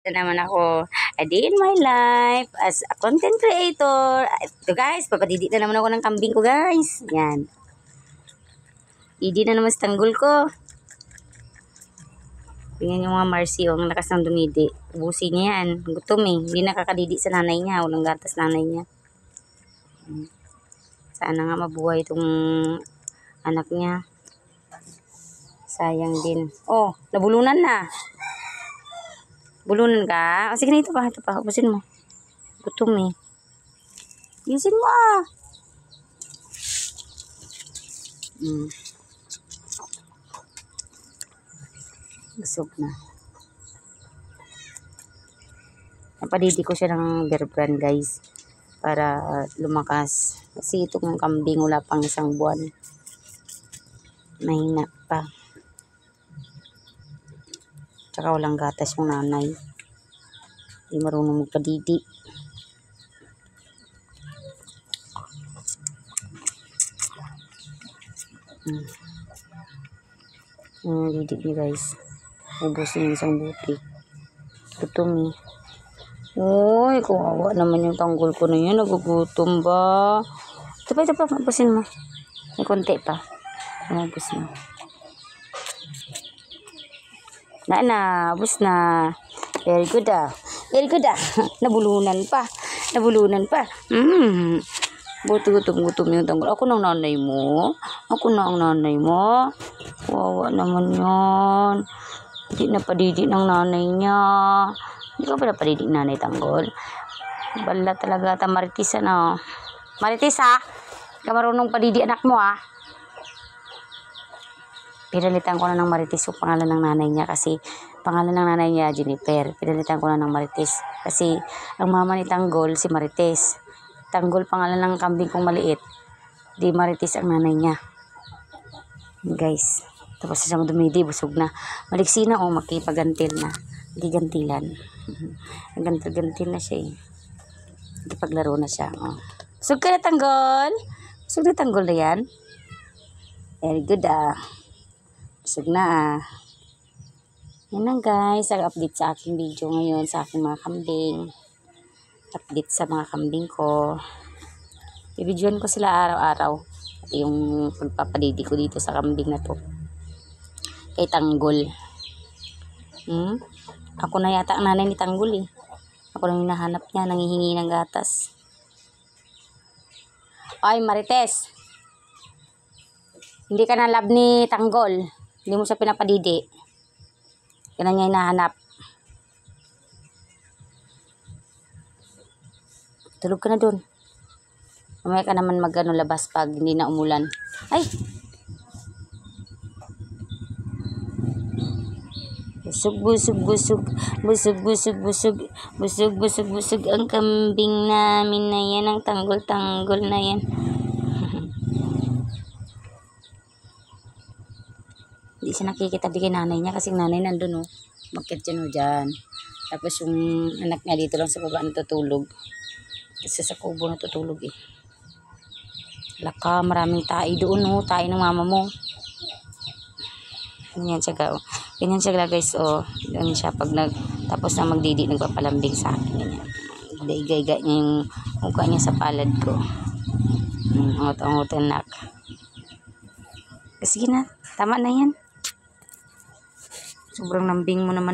na naman ako. A day in my life as a content creator. Ito guys, papadidi na naman ako ng kambing ko guys. Yan. Didi na naman sa tanggol ko. Tingnan yung mga Marcy, ang lakas ng dumidi. Ubusin niya yan. Gutom eh. Hindi nakakadidi sa nanay niya. Walang gatas nanay niya. Sana nga mabuhay itong anak niya. Sayang din. Oh, nabulunan na. Bulunan ka? Sige na, ito pa. Ubusin mo. Gutom eh. Ubusin mo ah. Busog na. Napadidi ko siya ng bear brand guys. Para lumakas. Kasi itong kambing wala pang isang buwan. Mahina pa. Tsaka walang gatas yung nanay. Hindi marunong magpadidi. Didi niya guys. Ubusin yung isang buti. Gutom eh. Uy, kawawa naman yung tanggol ko na yun. Nagugutom ba? Ito pa. Mabusin mo. May konti pa. Mabusin mo. Ubus na. Very good ah. Nabulunan pa. Gutom yung tanggol. Ako na ang nanay mo. Wawa naman yun. Hindi na padidi ng nanay niya. Hindi ka pala padidi ng nanay tanggol. Bala talaga. Marites ano. Marites ha. Hindi ka marunong padidi anak mo ha. Pinalitan ko na ng Marites yung pangalan ng nanay niya kasi pangalan ng nanay niya Jennifer. Pinalitan ko na ng Marites kasi ang mama ni Tanggol si Marites. Tanggol pangalan ng kambing kong maliit. Di Marites ang nanay niya. Guys, tapos siya dumidi, busog na. Maliksi na makipagantil na. Hindi gantilan. Gantil na siya eh. Hindi paglaro na siya. Busog ka na Tanggol. Busog na Tanggol na yan. Very good ah. Busog na Yan lang guys, ang update sa aking video ngayon sa aking mga kambing. Update sa mga kambing ko. Bibidyoan ko sila araw-araw. At yung pagpapadidi ko dito sa kambing na to. Kay Tanggol. Ako na yata ang nanay ni Tanggol eh. Ako na hinahanap niya, nangihingi ng gatas. Ay Marites. Hindi ka na love ni Tanggol. Hindi mo siya pinapadidi. Kaya niya hinahanap. Tulog ka na dun. Mamaya ka naman labas pag hindi na umulan. Ay! Busog ang kambing namin na yan. Ang tanggol na yan. Hindi siya nakikitabi kay nanay niya kasi nanay nandun Bakit yun dyan. Tapos yung anak niya dito lang sa baba natutulog. Kasi sa kubo natutulog eh. Laka, maraming tae doon tae ng mama mo. Ganyan siya guys Ganyan siya pag tapos na magdidi nagpapalambing sa akin. Igay-igay niya yung mukha niya sa palad ko. Angot-angot anak. Sige na, tama na yan. Sobrang lambing mo naman.